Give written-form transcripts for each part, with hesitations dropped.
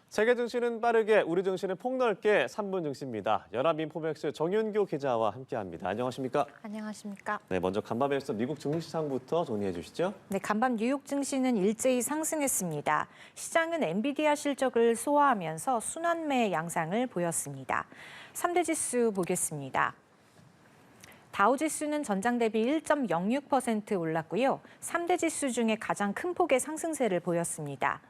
세계 증시는 빠르게, 우리 증시는 폭넓게 3분 증시입니다. 연합인포맥스 정윤교 기자와 함께합니다. 안녕하십니까? 안녕하십니까? 네, 먼저 간밤에서 미국 증시 시장부터 정리해 주시죠. 네, 간밤 뉴욕 증시는 일제히 상승했습니다. 시장은 엔비디아 실적을 소화하면서 순환매 양상을 보였습니다. 3대 지수 보겠습니다. 다우지수는 전장 대비 1.06% 올랐고요. 3대 지수 중에 가장 큰 폭의 상승세를 보였습니다.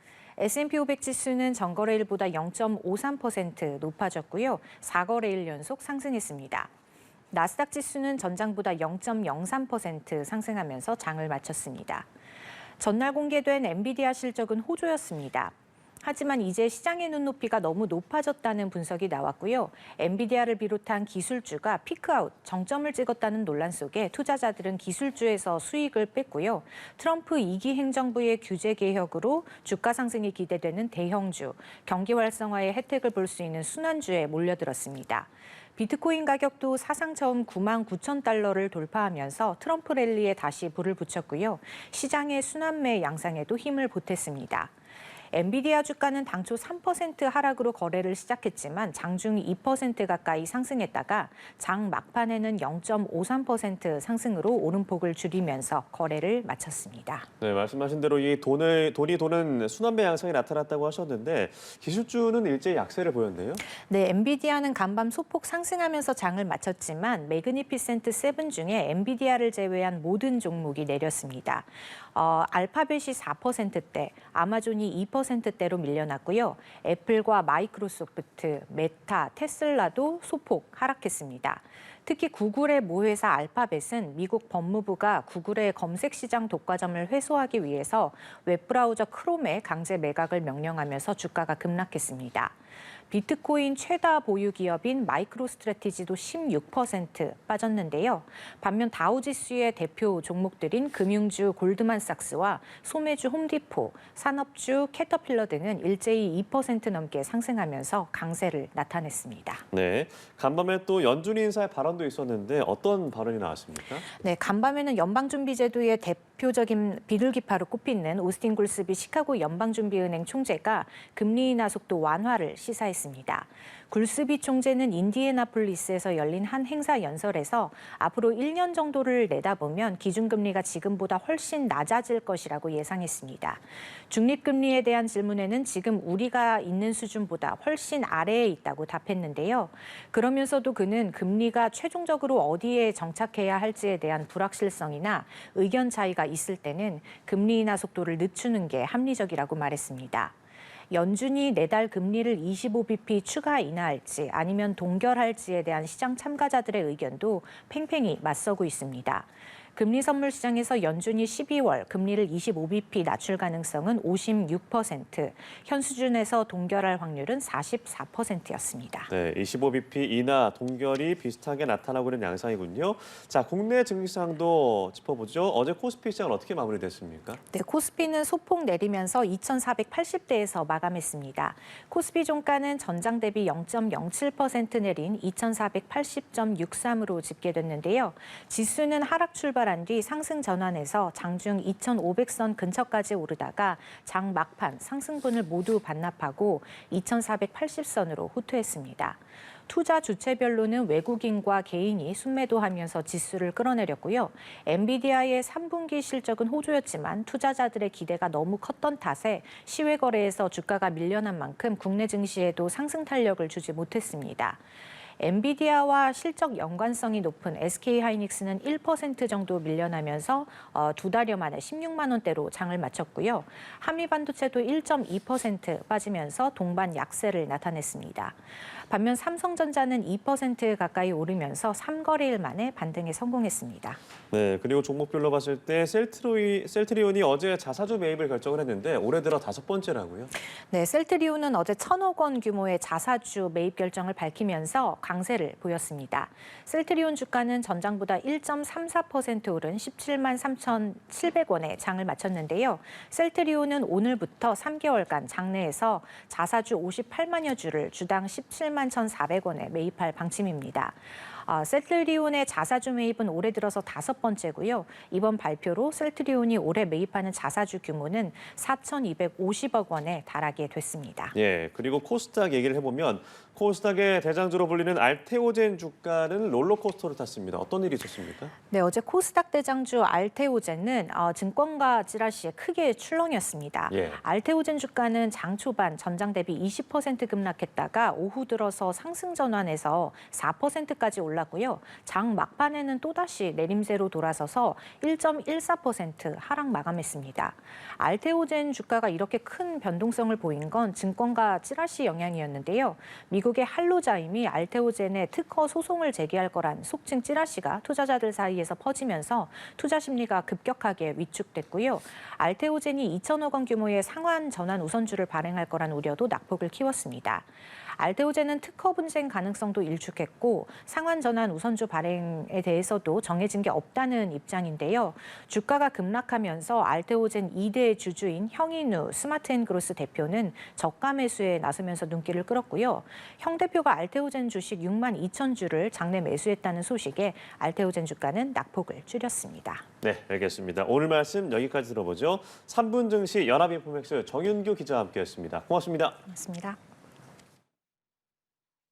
S&P 500 지수는 전거래일보다 0.53% 높아졌고요. 4거래일 연속 상승했습니다. 나스닥 지수는 전장보다 0.03% 상승하면서 장을 마쳤습니다. 전날 공개된 엔비디아 실적은 호조였습니다. 하지만 이제 시장의 눈높이가 너무 높아졌다는 분석이 나왔고요. 엔비디아를 비롯한 기술주가 피크아웃, 정점을 찍었다는 논란 속에 투자자들은 기술주에서 수익을 뺐고요. 트럼프 2기 행정부의 규제 개혁으로 주가 상승이 기대되는 대형주, 경기 활성화의 혜택을 볼 수 있는 순환주에 몰려들었습니다. 비트코인 가격도 사상 처음 9만 9천 달러를 돌파하면서 트럼프 랠리에 다시 불을 붙였고요. 시장의 순환매 양상에도 힘을 보탰습니다. 엔비디아 주가는 당초 3% 하락으로 거래를 시작했지만 장중 2% 가까이 상승했다가 장 막판에는 0.53% 상승으로 오름폭을 줄이면서 거래를 마쳤습니다. 네, 말씀하신 대로 이 돈이 도는 순환매 양상이 나타났다고 하셨는데 기술주는 일제히 약세를 보였네요. 네, 엔비디아는 간밤 소폭 상승하면서 장을 마쳤지만 매그니피센트 7 중에 엔비디아를 제외한 모든 종목이 내렸습니다. 알파벳이 4%대, 아마존이 2%대로 밀려났고요. 애플과 마이크로소프트, 메타, 테슬라도 소폭 하락했습니다. 특히 구글의 모회사 알파벳은 미국 법무부가 구글의 검색 시장 독과점을 회수하기 위해서 웹브라우저 크롬의 강제 매각을 명령하면서 주가가 급락했습니다. 비트코인 최다 보유 기업인 마이크로스트래티지도 16% 빠졌는데요. 반면 다우지수의 대표 종목들인 금융주 골드만삭스와 소매주 홈디포, 산업주 캐터필러 등은 일제히 2% 넘게 상승하면서 강세를 나타냈습니다. 네, 간밤에 또 연준이 인사의 발언도 있었는데 어떤 발언이 나왔습니까? 네, 간밤에는 연방준비제도의 대표적인 비둘기파로 꼽히는 오스틴 굴스비 시카고 연방준비은행 총재가 금리 인하 속도 완화를 시사했습니다. 굴스비 총재는 인디애나폴리스에서 열린 한 행사 연설에서 앞으로 1년 정도를 내다보면 기준금리가 지금보다 훨씬 낮아질 것이라고 예상했습니다. 중립금리에 대한 질문에는 지금 우리가 있는 수준보다 훨씬 아래에 있다고 답했는데요. 그러면서도 그는 금리가 최종적으로 어디에 정착해야 할지에 대한 불확실성이나 의견 차이가 있을 때는 금리 인하 속도를 늦추는 게 합리적이라고 말했습니다. 연준이 내달 금리를 25bp 추가 인하할지 아니면 동결할지에 대한 시장 참가자들의 의견도 팽팽히 맞서고 있습니다. 금리 선물 시장에서 연준이 12월 금리를 25bp 낮출 가능성은 56%, 현 수준에서 동결할 확률은 44%였습니다. 네, 25bp 인하, 동결이 비슷하게 나타나고 있는 양상이군요. 자, 국내 증시장도 짚어보죠. 어제 코스피 시장은 어떻게 마무리됐습니까? 네, 코스피는 소폭 내리면서 2,480대에서 마감했습니다. 코스피 종가는 전장 대비 0.07% 내린 2,480.63으로 집계됐는데요. 지수는 하락 출발한 뒤 상승 전환해서 장중 2,500선 근처까지 오르다가 장 막판 상승분을 모두 반납하고 2,480선으로 후퇴했습니다. 투자 주체별로는 외국인과 개인이 순매도하면서 지수를 끌어내렸고요. 엔비디아의 3분기 실적은 호조였지만 투자자들의 기대가 너무 컸던 탓에 시외 거래에서 주가가 밀려난 만큼 국내 증시에도 상승 탄력을 주지 못했습니다. 엔비디아와 실적 연관성이 높은 SK하이닉스는 1% 정도 밀려나면서 두 달여 만에 16만 원대로 장을 마쳤고요. 한미반도체도 1.2% 빠지면서 동반 약세를 나타냈습니다. 반면 삼성전자는 2% 가까이 오르면서 3거래일 만에 반등에 성공했습니다. 네, 그리고 종목별로 봤을 때 셀트리온이 어제 자사주 매입을 결정을 했는데 올해 들어 5번째라고요? 네, 셀트리온은 어제 1,000억 원 규모의 자사주 매입 결정을 밝히면서 강세를 보였습니다. 셀트리온 주가는 전장보다 1.34% 오른 17만 3,700원에 장을 마쳤는데요. 셀트리온은 오늘부터 3개월간 장내에서 자사주 58만여 주를 주당 17만 1,400원에 매입할 방침입니다. 셀트리온의 자사주 매입은 올해 들어서 5번째고요. 이번 발표로 셀트리온이 올해 매입하는 자사주 규모는 4,250억 원에 달하게 됐습니다. 예, 그리고 코스닥 얘기를 해보면 코스닥의 대장주로 불리는 알테오젠 주가는 롤러코스터를 탔습니다. 어떤 일이 있었습니까? 네, 어제 코스닥 대장주 알테오젠은 증권가 찌라시에 크게 출렁였습니다. 예. 알테오젠 주가는 장 초반 전장 대비 20% 급락했다가 오후 들어서 상승 전환해서 4%까지 올랐고요. 장 막판에는 또다시 내림세로 돌아서서 1.14% 하락 마감했습니다. 알테오젠 주가가 이렇게 큰 변동성을 보인 건 증권가 찌라시 영향이었는데요. 미국의 할로자임이 알테오젠의 특허 소송을 제기할 거란 속칭 찌라시가 투자자들 사이에서 퍼지면서 투자 심리가 급격하게 위축됐고요. 알테오젠이 2천억 원 규모의 상환 전환 우선주를 발행할 거란 우려도 낙폭을 키웠습니다. 알테오젠은 특허 분쟁 가능성도 일축했고 상환 전환 우선주 발행에 대해서도 정해진 게 없다는 입장인데요. 주가가 급락하면서 알테오젠 2대 주주인 형인우 스마트앤그로스 대표는 저가 매수에 나서면서 눈길을 끌었고요. 형 대표가 알테오젠 주식 6만 2천 주를 장내 매수했다는 소식에 알테오젠 주가는 낙폭을 줄였습니다. 네, 알겠습니다. 오늘 말씀 여기까지 들어보죠. 3분 증시 연합인포맥스 정윤규 기자와 함께했습니다. 고맙습니다. 고맙습니다.